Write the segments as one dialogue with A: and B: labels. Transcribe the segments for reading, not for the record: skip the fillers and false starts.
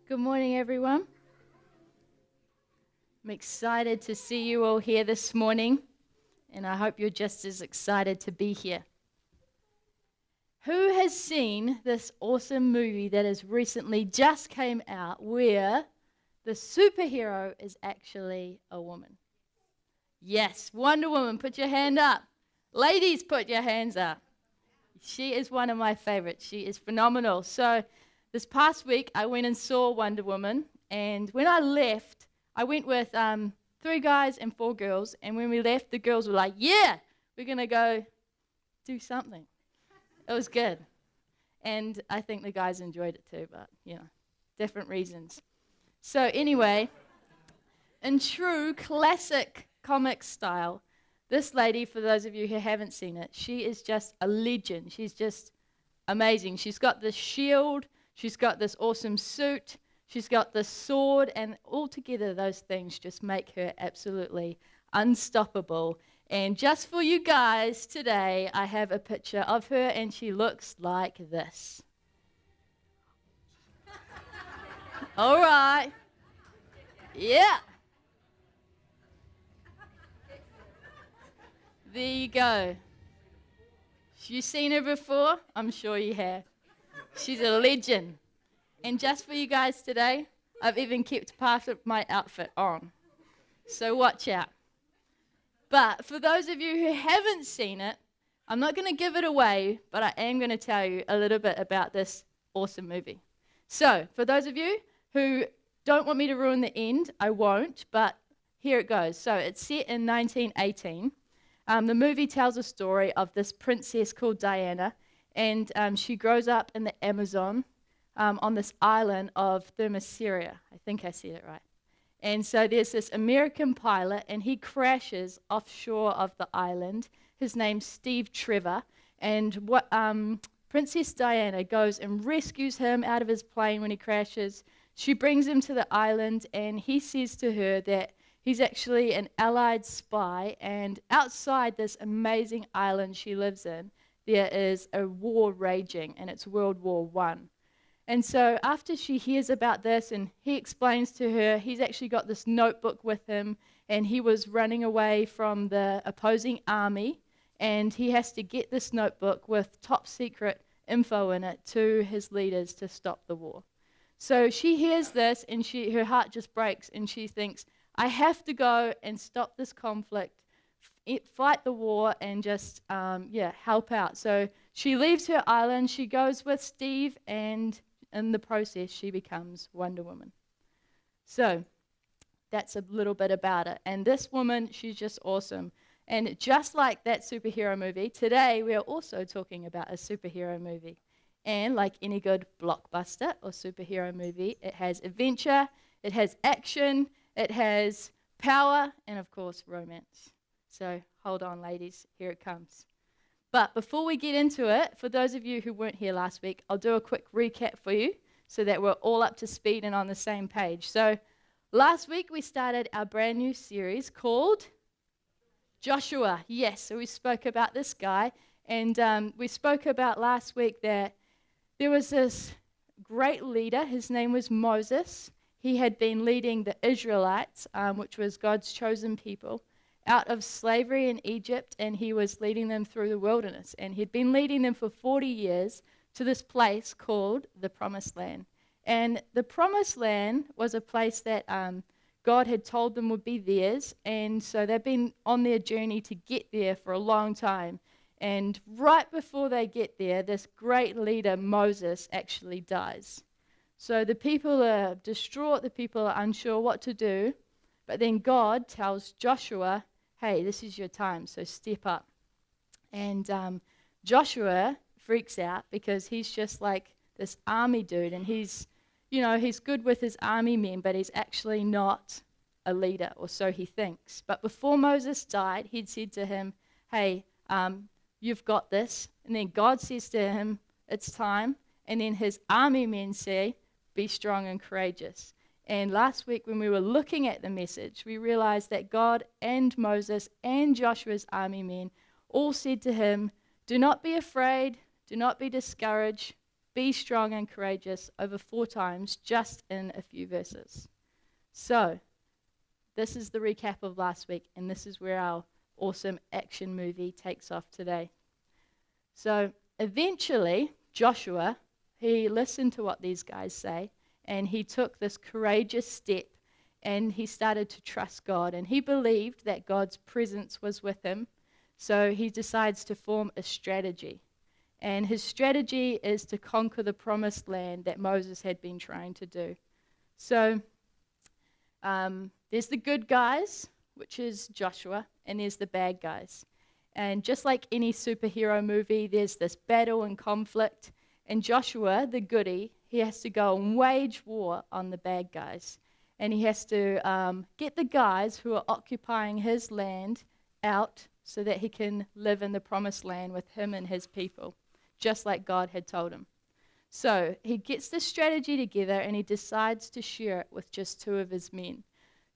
A: Good morning, everyone. I'm excited to see you all here this morning, and I hope you're just as excited to be here. Who has seen this awesome movie that has recently just came out where the superhero is actually a woman? Yes, Wonder Woman, put your hand up. Ladies, put your hands up. She is one of my favorites. She is phenomenal. So this past week, I went and saw Wonder Woman, and when I left, I went with 3 guys and 4 girls, and when we left, the girls were like, yeah, we're going to go do something. It was good. And I think the guys enjoyed it too, but, different reasons. So anyway, in true classic comic style, this lady, for those of you who haven't seen it, she is just a legend. She's just amazing. She's got this shield, she's got this awesome suit, she's got this sword, and altogether those things just make her absolutely unstoppable. And just for you guys today, I have a picture of her, and she looks like this. All right. Yeah. There you go. You seen her before? I'm sure you have. She's a legend. And just for you guys today, I've even kept part of my outfit on. So watch out. But for those of you who haven't seen it, I'm not going to give it away, but I am going to tell you a little bit about this awesome movie. So for those of you who don't want me to ruin the end, I won't, but here it goes. So it's set in 1918. The movie tells a story of this princess called Diana, and she grows up in the Amazon on this island of Thermosyria. I think I said it right. And so there's this American pilot, and he crashes offshore of the island. His name's Steve Trevor, and what Princess Diana goes and rescues him out of his plane when he crashes. She brings him to the island, and he says to her that he's actually an Allied spy, and outside this amazing island she lives in, there is a war raging, and it's World War I. And so after she hears about this, and he explains to her, he's actually got this notebook with him, and he was running away from the opposing army, and he has to get this notebook with top secret info in it to his leaders to stop the war. So she hears this, and her heart just breaks, and she thinks, I have to go and stop this conflict, fight the war, and just, help out. So she leaves her island, she goes with Steve, and in the process, she becomes Wonder Woman. So that's a little bit about it. And this woman, she's just awesome. And just like that superhero movie, today we are also talking about a superhero movie. And like any good blockbuster or superhero movie, it has adventure, it has action, it has power, and of course, romance. So hold on, ladies, here it comes. But before we get into it, for those of you who weren't here last week, I'll do a quick recap for you so that we're all up to speed and on the same page. So last week we started our brand new series called Joshua. Yes, so we spoke about this guy, and we spoke about last week that there was this great leader. His name was Moses. He had been leading the Israelites, which was God's chosen people, out of slavery in Egypt, and he was leading them through the wilderness. And he'd been leading them for 40 years to this place called the Promised Land. And the Promised Land was a place that God had told them would be theirs, and so they've been on their journey to get there for a long time. And right before they get there, this great leader, Moses, actually dies. So the people are distraught, the people are unsure what to do, but then God tells Joshua, hey, this is your time, so step up. And Joshua freaks out because he's just like this army dude, and he's good with his army men, but he's actually not a leader, or so he thinks. But before Moses died, he'd said to him, hey, you've got this. And then God says to him, it's time. And then his army men say, be strong and courageous. And last week when we were looking at the message, we realized that God and Moses and Joshua's army men all said to him, do not be afraid, do not be discouraged, be strong and courageous over 4 times just in a few verses. So, this is the recap of last week, and this is where our awesome action movie takes off today. So, eventually, Joshua, he listened to what these guys say, and he took this courageous step, and he started to trust God, and he believed that God's presence was with him, so he decides to form a strategy. And his strategy is to conquer the promised land that Moses had been trying to do. So, there's the good guys, which is Joshua, and there's the bad guys. And just like any superhero movie, there's this battle and conflict. And Joshua, the goodie, he has to go and wage war on the bad guys. And he has to get the guys who are occupying his land out so that he can live in the promised land with him and his people, just like God had told him. So he gets this strategy together and he decides to share it with just 2 of his men.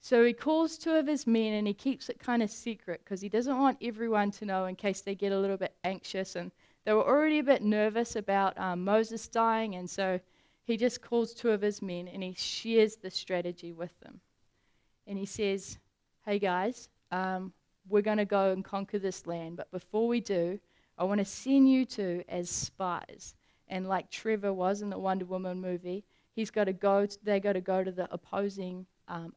A: So he calls 2 of his men and he keeps it kind of secret because he doesn't want everyone to know in case they get a little bit anxious. And they were already a bit nervous about Moses dying, and so he just calls 2 of his men and he shares the strategy with them. And he says, hey guys, we're going to go and conquer this land, but before we do, I want to send you 2 as spies. And like Trevor was in the Wonder Woman movie, they got to go to the opposing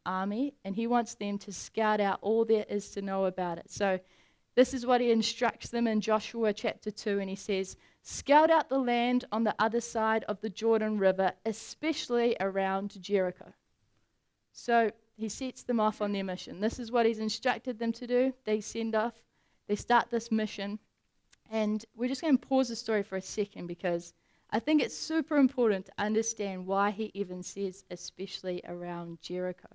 A: army, and he wants them to scout out all there is to know about it. So this is what he instructs them in Joshua chapter 2, and he says, scout out the land on the other side of the Jordan River, especially around Jericho. So he sets them off on their mission. This is what he's instructed them to do. They send off, they start this mission, and we're just going to pause the story for a second because I think it's super important to understand why he even says especially around Jericho.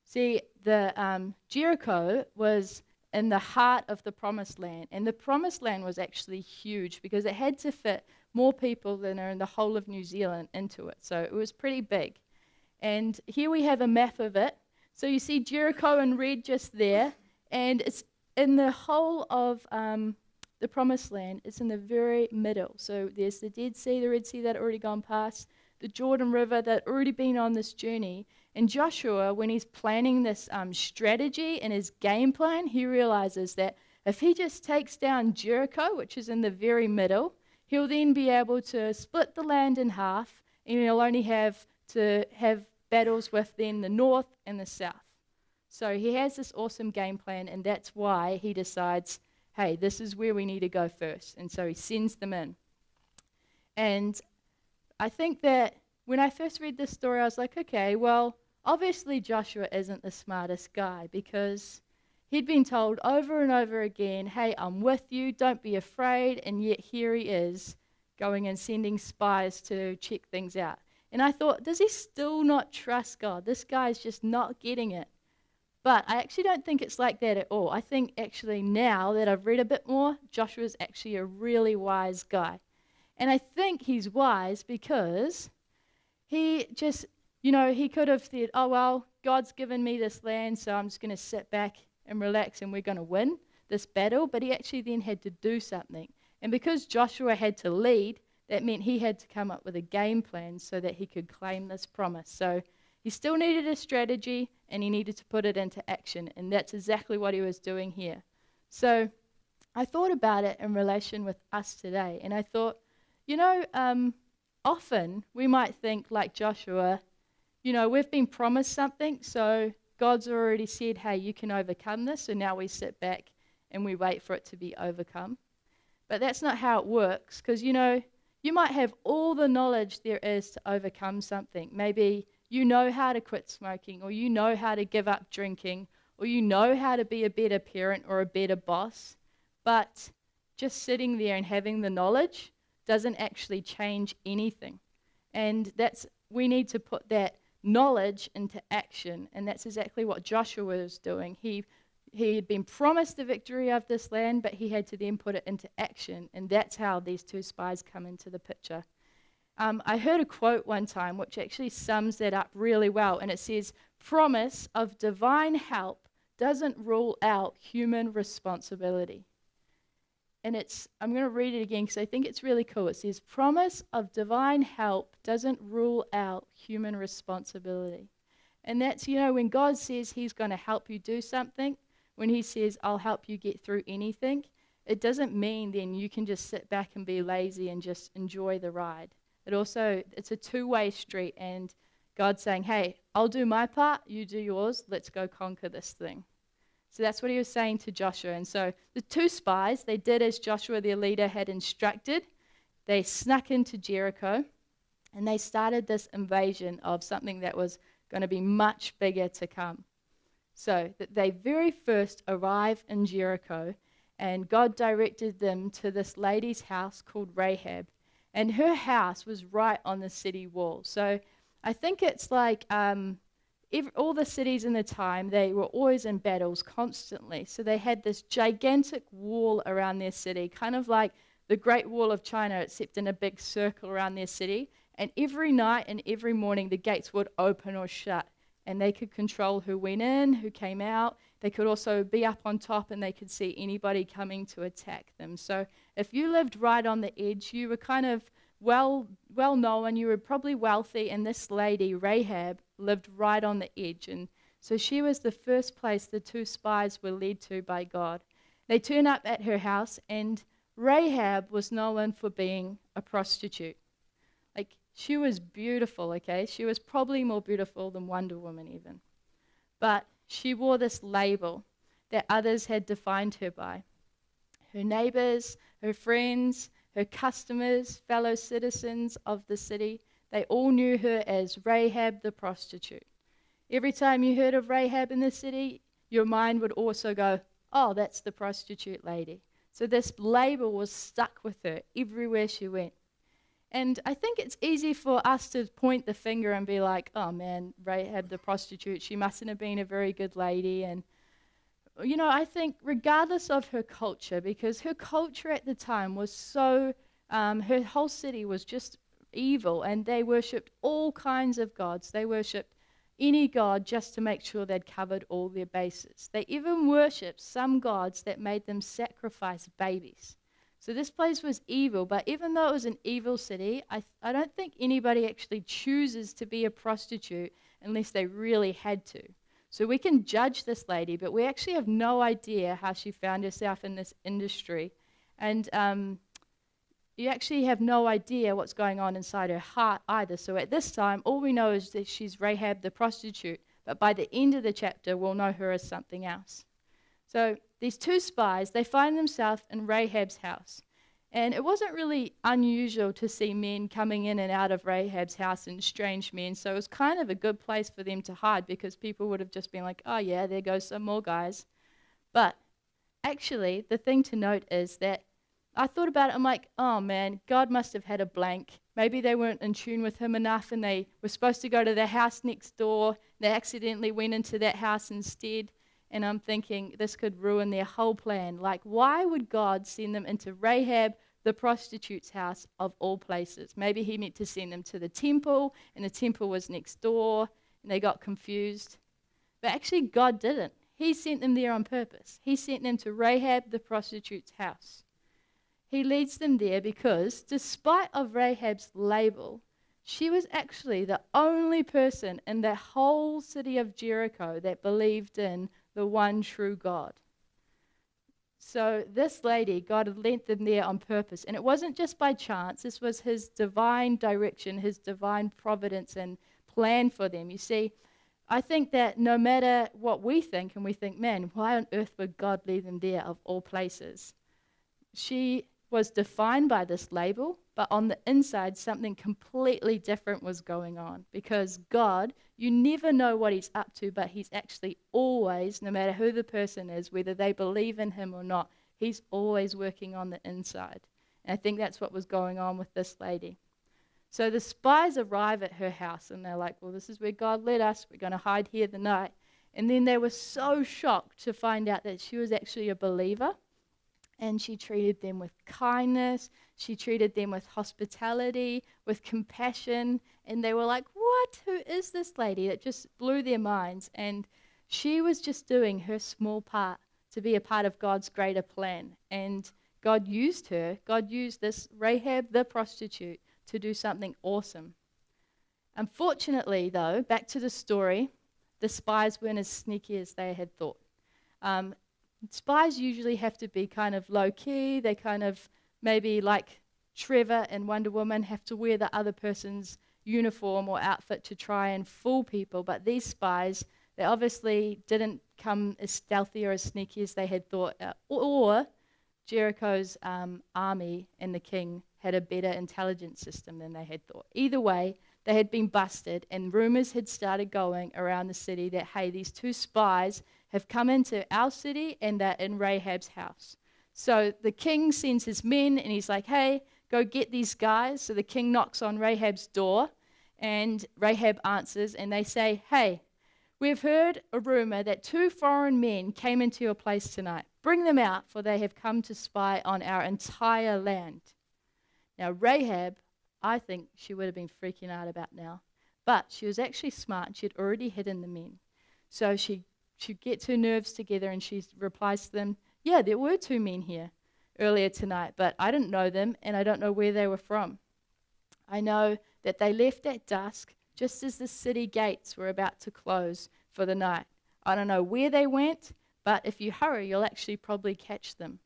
A: See, the Jericho was in the heart of the promised land, and the promised land was actually huge because it had to fit more people than are in the whole of New Zealand into it. So it was pretty big. And here we have a map of it. So you see Jericho in red just there, and it's in the whole of the promised land. It's in the very middle. So there's the Dead Sea, the Red Sea that had already gone past, the Jordan River that had already been on this journey. And Joshua, when he's planning this strategy and his game plan, he realizes that if he just takes down Jericho, which is in the very middle, he'll then be able to split the land in half, and he'll only have to have battles with then the north and the south. So he has this awesome game plan, and that's why he decides, hey, this is where we need to go first. And so he sends them in. And I think that when I first read this story, I was like, okay, well, obviously Joshua isn't the smartest guy because he'd been told over and over again, hey, I'm with you, don't be afraid, and yet here he is going and sending spies to check things out. And I thought, does he still not trust God? This guy's just not getting it. But I actually don't think it's like that at all. I think actually now that I've read a bit more, Joshua's actually a really wise guy. And I think he's wise because he just, he could have said, oh, well, God's given me this land, so I'm just going to sit back and relax and we're going to win this battle. But he actually then had to do something. And because Joshua had to lead, that meant he had to come up with a game plan so that he could claim this promise. So he still needed a strategy, and he needed to put it into action, and that's exactly what he was doing here. So I thought about it in relation with us today, and I thought, often we might think like Joshua, we've been promised something, so God's already said, hey, you can overcome this, so now we sit back and we wait for it to be overcome. But that's not how it works, because, you might have all the knowledge there is to overcome something. Maybe you know how to quit smoking, or you know how to give up drinking, or you know how to be a better parent or a better boss. But just sitting there and having the knowledge doesn't actually change anything. And we need to put that knowledge into action. And that's exactly what Joshua was doing. He had been promised the victory of this land, but he had to then put it into action. And that's how these 2 spies come into the picture. I heard a quote one time which actually sums that up really well. And it says, promise of divine help doesn't rule out human responsibility. And I'm going to read it again because I think it's really cool. It says, promise of divine help doesn't rule out human responsibility. And that's, when God says he's going to help you do something, when he says, I'll help you get through anything, it doesn't mean then you can just sit back and be lazy and just enjoy the ride. It's a two-way street, and God's saying, hey, I'll do my part, you do yours, let's go conquer this thing. So that's what he was saying to Joshua. And so the two spies, they did as Joshua, their leader, had instructed. They snuck into Jericho, and they started this invasion of something that was going to be much bigger to come. So that they very first arrive in Jericho, and God directed them to this lady's house called Rahab. And her house was right on the city wall. So I think it's like all the cities in the time, they were always in battles constantly. So they had this gigantic wall around their city, kind of like the Great Wall of China, except in a big circle around their city. And every night and every morning, the gates would open or shut. And they could control who went in, who came out. They could also be up on top, and they could see anybody coming to attack them. So if you lived right on the edge, you were kind of well known, you were probably wealthy, and this lady, Rahab, lived right on the edge. And so she was the first place the two spies were led to by God. They turn up at her house, and Rahab was known for being a prostitute. Like, she was beautiful, okay? She was probably more beautiful than Wonder Woman even. But she wore this label that others had defined her by. Her neighbors, her friends, her customers, fellow citizens of the city, they all knew her as Rahab the prostitute. Every time you heard of Rahab in the city, your mind would also go, oh, that's the prostitute lady. So this label was stuck with her everywhere she went. And I think it's easy for us to point the finger and be like, oh man, Rahab the prostitute, she mustn't have been a very good lady. And I think regardless of her culture, because her culture at the time was so, her whole city was just evil, and they worshipped all kinds of gods. They worshipped any god just to make sure they'd covered all their bases. They even worshipped some gods that made them sacrifice babies. So this place was evil, but even though it was an evil city, I don't think anybody actually chooses to be a prostitute unless they really had to. So we can judge this lady, but we actually have no idea how she found herself in this industry. And you actually have no idea what's going on inside her heart either. So at this time, all we know is that she's Rahab the prostitute, but by the end of the chapter, we'll know her as something else. So these two spies, they find themselves in Rahab's house. And it wasn't really unusual to see men coming in and out of Rahab's house, and strange men. So it was kind of a good place for them to hide, because people would have just been like, oh yeah, there goes some more guys. But actually, the thing to note is that I thought about it, I'm like, oh man, God must have had a blank. Maybe they weren't in tune with him enough, and they were supposed to go to the house next door. They accidentally went into that house instead. And I'm thinking this could ruin their whole plan. Like, why would God send them into Rahab, the prostitute's house, of all places? Maybe he meant to send them to the temple, and the temple was next door, and they got confused. But actually, God didn't. He sent them there on purpose. He sent them to Rahab, the prostitute's house. He leads them there because, despite of Rahab's label, she was actually the only person in the whole city of Jericho that believed in the one true God. So this lady, God had lent them there on purpose. And it wasn't just by chance. This was his divine direction, his divine providence and plan for them. You see, I think that no matter what we think, and we think, man, why on earth would God lead them there of all places? She was defined by this label, but on the inside, something completely different was going on. Because God, you never know what he's up to, but he's actually always, no matter who the person is, whether they believe in him or not, he's always working on the inside. And I think that's what was going on with this lady. So the spies arrive at her house, and they're like, well, this is where God led us. We're going to hide here the night. And then they were so shocked to find out that she was actually a believer. And she treated them with kindness. She treated them with hospitality, with compassion. And they were like, what? Who is this lady? It just blew their minds. And she was just doing her small part to be a part of God's greater plan. And God used her. God used this Rahab the prostitute to do something awesome. Unfortunately, though, back to the story, the spies weren't as sneaky as they had thought. Spies usually have to be kind of low-key. They kind of, maybe like Trevor and Wonder Woman, have to wear the other person's uniform or outfit to try and fool people. But these spies, they obviously didn't come as stealthy or as sneaky as they had thought. Or Jericho's army and the king had a better intelligence system than they had thought. Either way, they had been busted, and rumors had started going around the city that, hey, these two spies have come into our city and they're in Rahab's house. So the king sends his men, and he's like, hey, go get these guys. So the king knocks on Rahab's door, and Rahab answers, and they say, hey, we've heard a rumor that two foreign men came into your place tonight. Bring them out, for they have come to spy on our entire land. Now, Rahab, I think she would have been freaking out about now. But she was actually smart. She had already hidden the men. So she gets her nerves together, and she replies to them, yeah, there were two men here earlier tonight, but I didn't know them, and I don't know where they were from. I know that they left at dusk, just as the city gates were about to close for the night. I don't know where they went, but if you hurry, you'll actually probably catch them.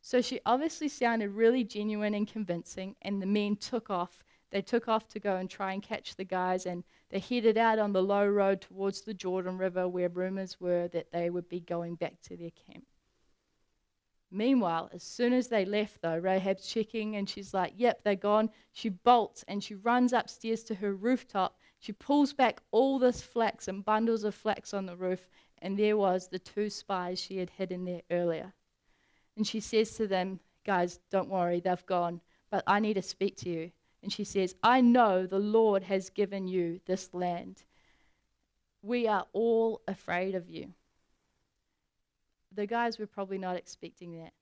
A: So she obviously sounded really genuine and convincing, and the men took off. They took off to go and try and catch the guys, and they headed out on the low road towards the Jordan River, where rumors were that they would be going back to their camp. Meanwhile, as soon as they left, though, Rahab's checking, and she's like, yep, they're gone. She bolts, and she runs upstairs to her rooftop. She pulls back all this flax and bundles of flax on the roof, and there was the two spies she had hidden there earlier. And she says to them, guys, don't worry, they've gone, but I need to speak to you. And she says, I know the Lord has given you this land. We are all afraid of you. The guys were probably not expecting that.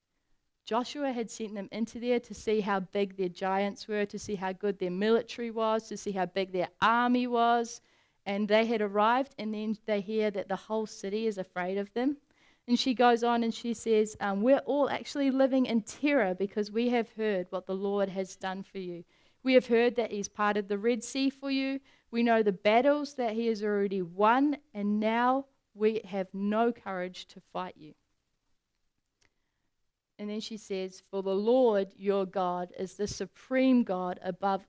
A: Joshua had sent them into there to see how big their giants were, to see how good their military was, to see how big their army was. And they had arrived, and then they hear that the whole city is afraid of them. And she goes on and she says, we're all actually living in terror because we have heard what the Lord has done for you. We have heard that he's parted the Red Sea for you. We know the battles that he has already won, and now we have no courage to fight you. And then she says, for the Lord your God is the supreme God above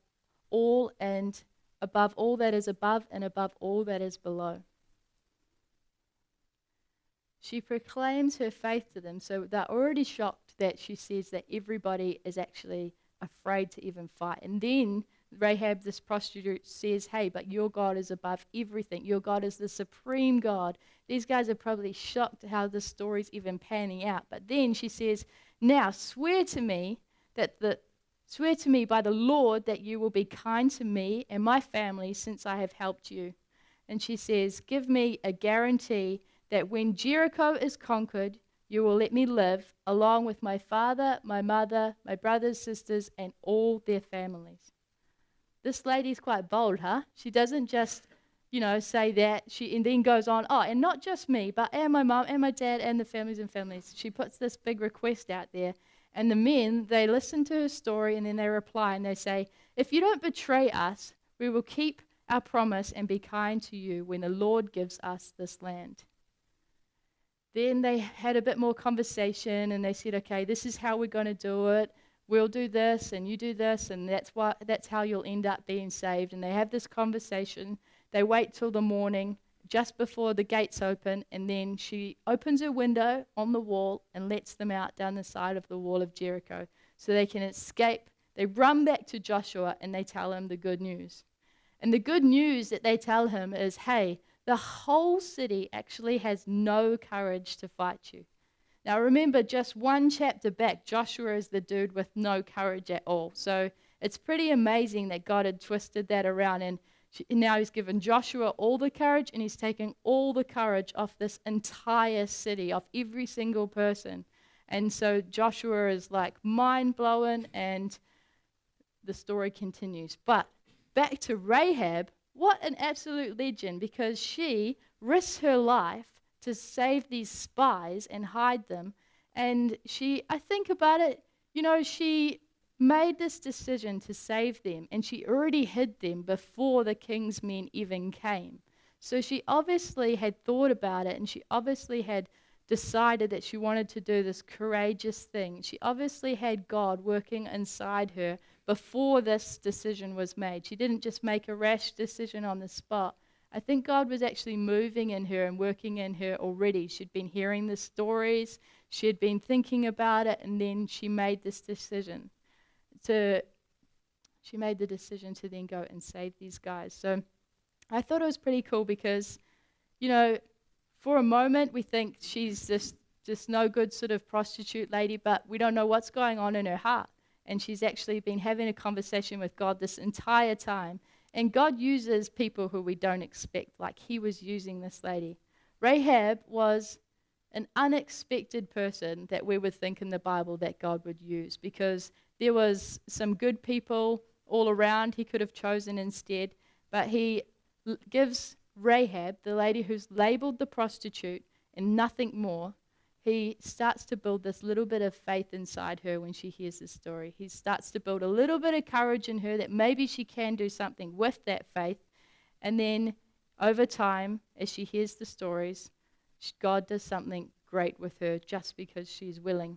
A: all and above all that is above and above all that is below. She proclaims her faith to them, so they're already shocked that she says that everybody is actually afraid to even fight. And then Rahab, this prostitute, says, hey, but your God is above everything. Your God is the supreme God. These guys are probably shocked how this story's even panning out. But then she says, now swear to me by the Lord that you will be kind to me and my family since I have helped you. And she says, give me a guarantee that when Jericho is conquered, you will let me live along with my father, my mother, my brothers, sisters, and all their families. This lady's quite bold, huh? She doesn't just, say that. She and then goes on, and not just me, but and my mom and my dad and the families and families. She puts this big request out there. And the men, they listen to her story, and then they reply, and they say, if you don't betray us, we will keep our promise and be kind to you when the Lord gives us this land. Then they had a bit more conversation, and they said, okay, this is how we're going to do it. We'll do this, and you do this, and that's how you'll end up being saved. And they have this conversation. They wait till the morning, just before the gates open, and then she opens her window on the wall and lets them out down the side of the wall of Jericho so they can escape. They run back to Joshua, and they tell him the good news. And the good news that they tell him is, hey, the whole city actually has no courage to fight you. Now remember, just one chapter back, Joshua is the dude with no courage at all. So it's pretty amazing that God had twisted that around, and now he's given Joshua all the courage, and he's taking all the courage off this entire city, off every single person. And so Joshua is like mind-blowing, and the story continues. But back to Rahab. What an absolute legend, because she risks her life to save these spies and hide them. And I think about it, She made this decision to save them, and she already hid them before the king's men even came. So she obviously had thought about it, and she obviously had decided that she wanted to do this courageous thing. She obviously had God working inside her before this decision was made. She didn't just make a rash decision on the spot. I think God was actually moving in her and working in her already. She'd been hearing the stories, she had been thinking about it, and then she made this decision she made the decision to then go and save these guys. So I thought it was pretty cool because, for a moment we think she's this no good sort of prostitute lady, but we don't know what's going on in her heart. And she's actually been having a conversation with God this entire time. And God uses people who we don't expect, like he was using this lady. Rahab was an unexpected person that we would think in the Bible that God would use, because there was some good people all around he could have chosen instead, but he gives Rahab, the lady who's labeled the prostitute and nothing more, he starts to build this little bit of faith inside her when she hears this story. He starts to build a little bit of courage in her that maybe she can do something with that faith. And then over time, as she hears the stories, God does something great with her just because she's willing.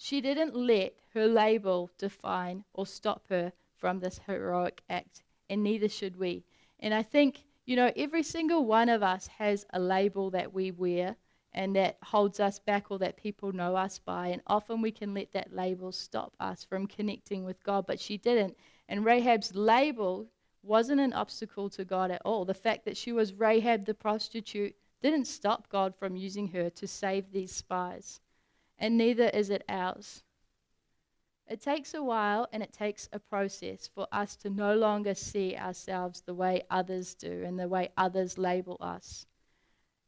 A: She didn't let her label define or stop her from this heroic act, and neither should we. And I think, every single one of us has a label that we wear and that holds us back or that people know us by. And often we can let that label stop us from connecting with God, but she didn't. And Rahab's label wasn't an obstacle to God at all. The fact that she was Rahab the prostitute didn't stop God from using her to save these spies. And neither is it ours. It takes a while and it takes a process for us to no longer see ourselves the way others do and the way others label us.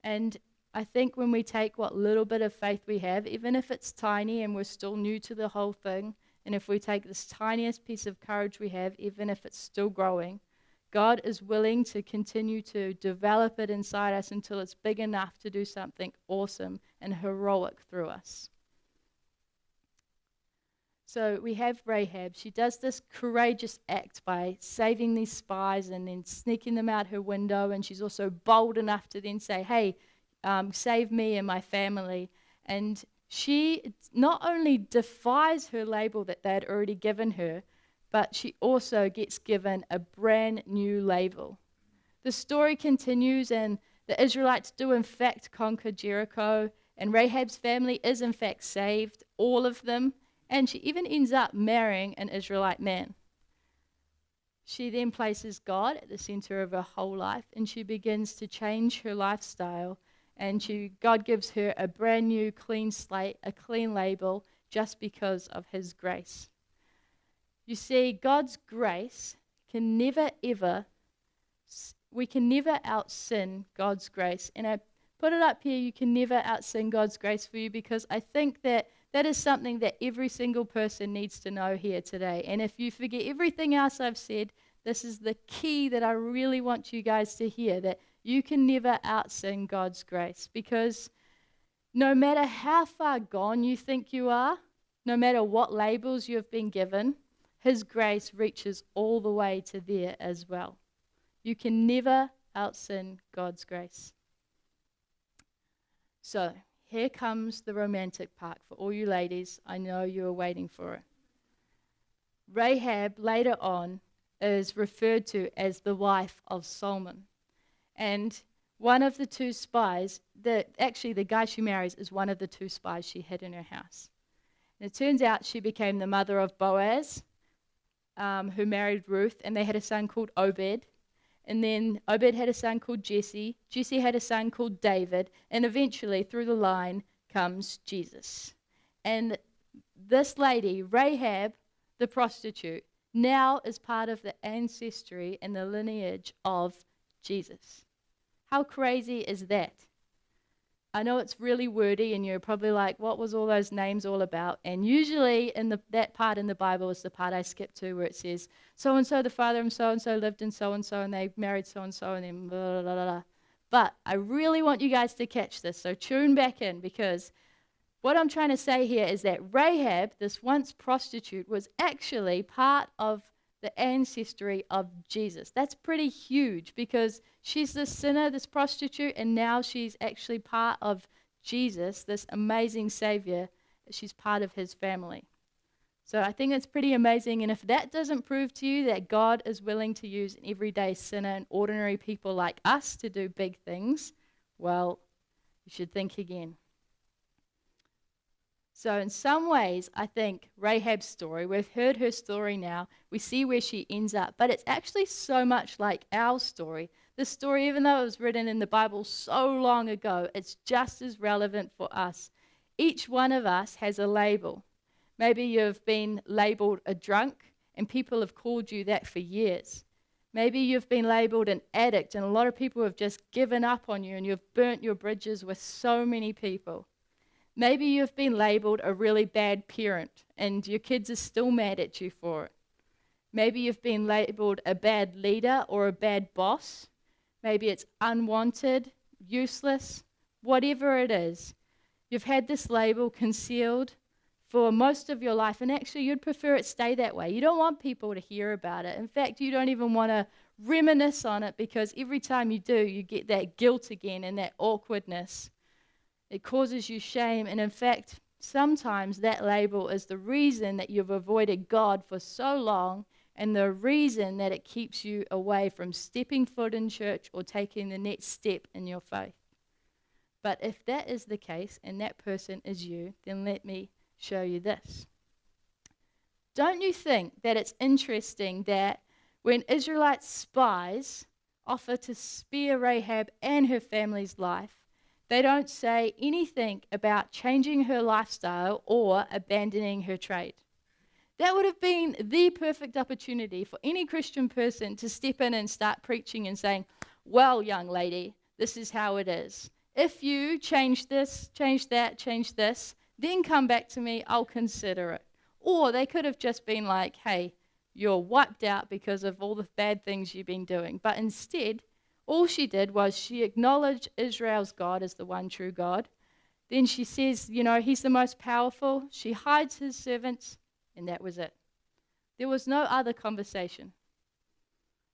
A: And I think when we take what little bit of faith we have, even if it's tiny and we're still new to the whole thing, and if we take this tiniest piece of courage we have, even if it's still growing, God is willing to continue to develop it inside us until it's big enough to do something awesome and heroic through us. So we have Rahab. She does this courageous act by saving these spies and then sneaking them out her window, and she's also bold enough to then say, hey, save me and my family. And she not only defies her label that they had already given her, but she also gets given a brand new label. The story continues, and the Israelites do in fact conquer Jericho, and Rahab's family is in fact saved, all of them, and she even ends up marrying an Israelite man. She then places God at the center of her whole life, and she begins to change her lifestyle, and God gives her a brand new clean slate, a clean label, just because of his grace. You see, God's grace can never ever, we can never out-sin God's grace. And I put it up here, you can never out-sin God's grace for you, because I think that is something that every single person needs to know here today. And if you forget everything else I've said, this is the key that I really want you guys to hear, that you can never out-sin God's grace. Because no matter how far gone you think you are, no matter what labels you have been given, his grace reaches all the way to there as well. You can never out-sin God's grace. So, here comes the romantic part for all you ladies. I know you are waiting for it. Rahab, later on, is referred to as the wife of Solomon. And one of the two spies, the guy she marries is one of the two spies she hid in her house. And it turns out she became the mother of Boaz, who married Ruth, and they had a son called Obed. And then Obed had a son called Jesse. Jesse had a son called David. And eventually, through the line, comes Jesus. And this lady, Rahab, the prostitute, now is part of the ancestry and the lineage of Jesus. How crazy is that? I know it's really wordy, and you're probably like, what was all those names all about? And usually that part in the Bible is the part I skip to, where it says, so-and-so, the father of so-and-so lived in so-and-so, and they married so-and-so, and then blah, blah, blah, blah. But I really want you guys to catch this, so tune back in, because What I'm trying to say here is that Rahab, this once prostitute, was actually part of the ancestry of Jesus. That's pretty huge because she's this sinner, this prostitute, and now she's actually part of Jesus, this amazing Savior. She's part of his family. So I think it's pretty amazing. And if that doesn't prove to you that God is willing to use an everyday sinner and ordinary people like us to do big things, well, you should think again. So in some ways, I think Rahab's story, we've heard her story now, we see where she ends up, but it's actually so much like our story. This story, even though it was written in the Bible so long ago, it's just as relevant for us. Each one of us has a label. Maybe you've been labeled a drunk, and people have called you that for years. Maybe you've been labeled an addict, and a lot of people have just given up on you, and you've burnt your bridges with so many people. Maybe you've been labeled a really bad parent and your kids are still mad at you for it. Maybe you've been labeled a bad leader or a bad boss. Maybe it's unwanted, useless, whatever it is. You've had this label concealed for most of your life, and actually you'd prefer it stay that way. You don't want people to hear about it. In fact, you don't even want to reminisce on it because every time you do, you get that guilt again and that awkwardness. It causes you shame, and in fact, sometimes that label is the reason that you've avoided God for so long and the reason that it keeps you away from stepping foot in church or taking the next step in your faith. But if that is the case and that person is you, then let me show you this. Don't you think that it's interesting that when Israelite spies offer to spare Rahab and her family's life, they don't say anything about changing her lifestyle or abandoning her trade? That would have been the perfect opportunity for any Christian person to step in and start preaching and saying, well, young lady, this is how it is. If you change this, change that, change this, then come back to me, I'll consider it. Or they could have just been like, hey, you're wiped out because of all the bad things you've been doing. But instead, all she did was she acknowledged Israel's God as the one true God. Then she says, he's the most powerful. She hides his servants, and that was it. There was no other conversation.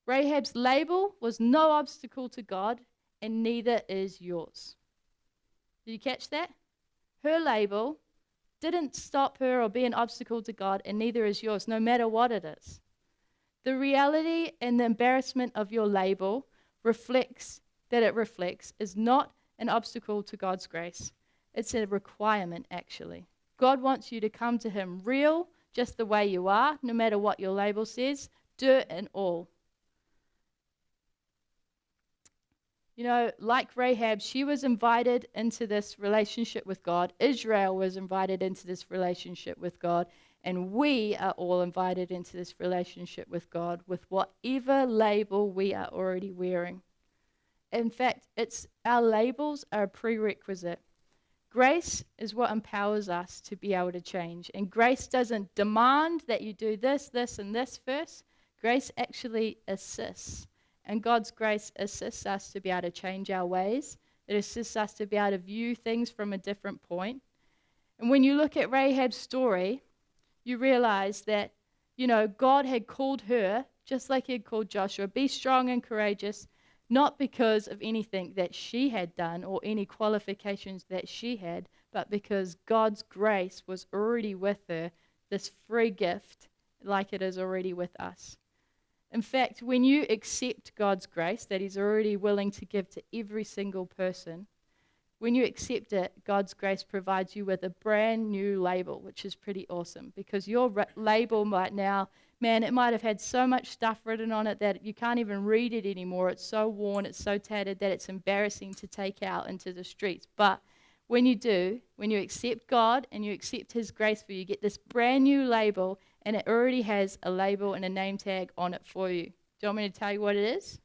A: Rahab's label was no obstacle to God, and neither is yours. Did you catch that? Her label didn't stop her or be an obstacle to God, and neither is yours, no matter what it is. The reality and the embarrassment of your label reflects is not an obstacle to God's grace. It's a requirement, actually. God wants you to come to him real, just the way you are, no matter what your label says, dirt and all. Like Rahab, she was invited into this relationship with God. Israel was invited into this relationship with God. And we are all invited into this relationship with God with whatever label we are already wearing. In fact, our labels are a prerequisite. Grace is what empowers us to be able to change. And grace doesn't demand that you do this, this, and this first. Grace actually assists. And God's grace assists us to be able to change our ways. It assists us to be able to view things from a different point. And when you look at Rahab's story, you realize that, God had called her, just like he had called Joshua, be strong and courageous, not because of anything that she had done or any qualifications that she had, but because God's grace was already with her, this free gift, like it is already with us. In fact, when you accept God's grace that he's already willing to give to every single person, when you accept it, God's grace provides you with a brand new label, which is pretty awesome, because your label right now, man, it might have had so much stuff written on it that you can't even read it anymore. It's so worn, it's so tattered that it's embarrassing to take out into the streets. But when you do, when you accept God and you accept his grace for you, you get this brand new label, and it already has a label and a name tag on it for you. Do you want me to tell you what it is?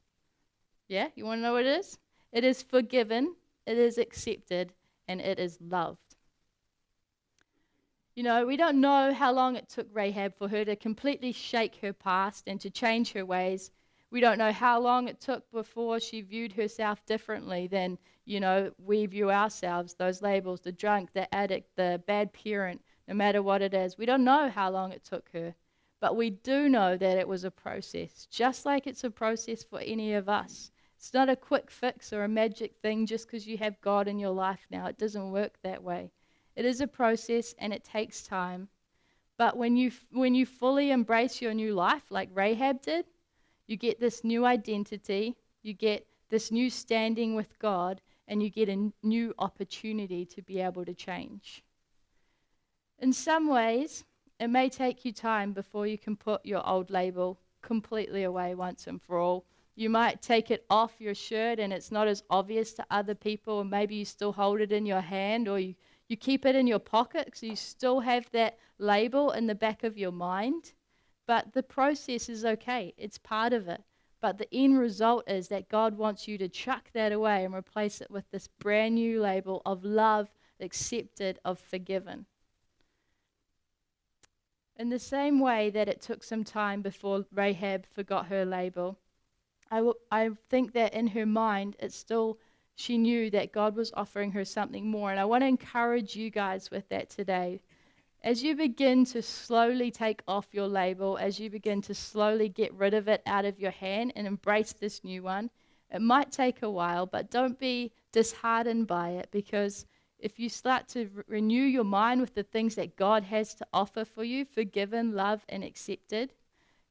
A: Yeah? You want to know what it is? It is forgiven, it is accepted, and it is loved. We don't know how long it took Rahab for her to completely shake her past and to change her ways. We don't know how long it took before she viewed herself differently than, we view ourselves, those labels, the drunk, the addict, the bad parent, no matter what it is. We don't know how long it took her. But we do know that it was a process, just like it's a process for any of us. It's not a quick fix or a magic thing just because you have God in your life now. It doesn't work that way. It is a process and it takes time. But when you fully embrace your new life, like Rahab did, you get this new identity, you get this new standing with God, and you get a new opportunity to be able to change. In some ways, it may take you time before you can put your old label completely away once and for all. You might take it off your shirt and it's not as obvious to other people, and maybe you still hold it in your hand, or you keep it in your pocket so you still have that label in the back of your mind. But the process is okay. It's part of it. But the end result is that God wants you to chuck that away and replace it with this brand new label of love, accepted, of forgiven. In the same way that it took some time before Rahab forgot her label, I think that in her mind, she knew that God was offering her something more. And I want to encourage you guys with that today. As you begin to slowly take off your label, as you begin to slowly get rid of it out of your hand and embrace this new one, it might take a while, but don't be disheartened by it, because if you start to renew your mind with the things that God has to offer for you, forgiven, loved, and accepted,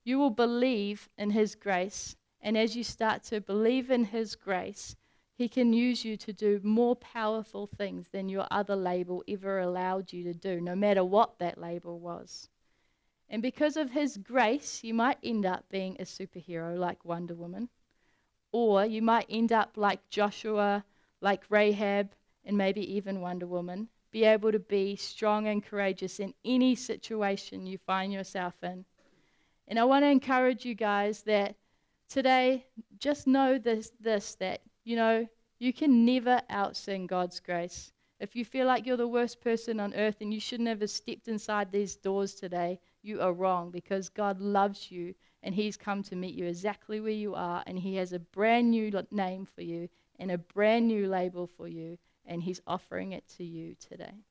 A: you will believe in His grace. And as you start to believe in His grace, He can use you to do more powerful things than your other label ever allowed you to do, no matter what that label was. And because of His grace, you might end up being a superhero like Wonder Woman. Or you might end up like Joshua, like Rahab, and maybe even Wonder Woman. Be able to be strong and courageous in any situation you find yourself in. And I want to encourage you guys that today, just know this that you can never outsing God's grace. If you feel like you're the worst person on earth and you shouldn't have stepped inside these doors today, you are wrong, because God loves you and He's come to meet you exactly where you are, and He has a brand new name for you and a brand new label for you, and He's offering it to you today.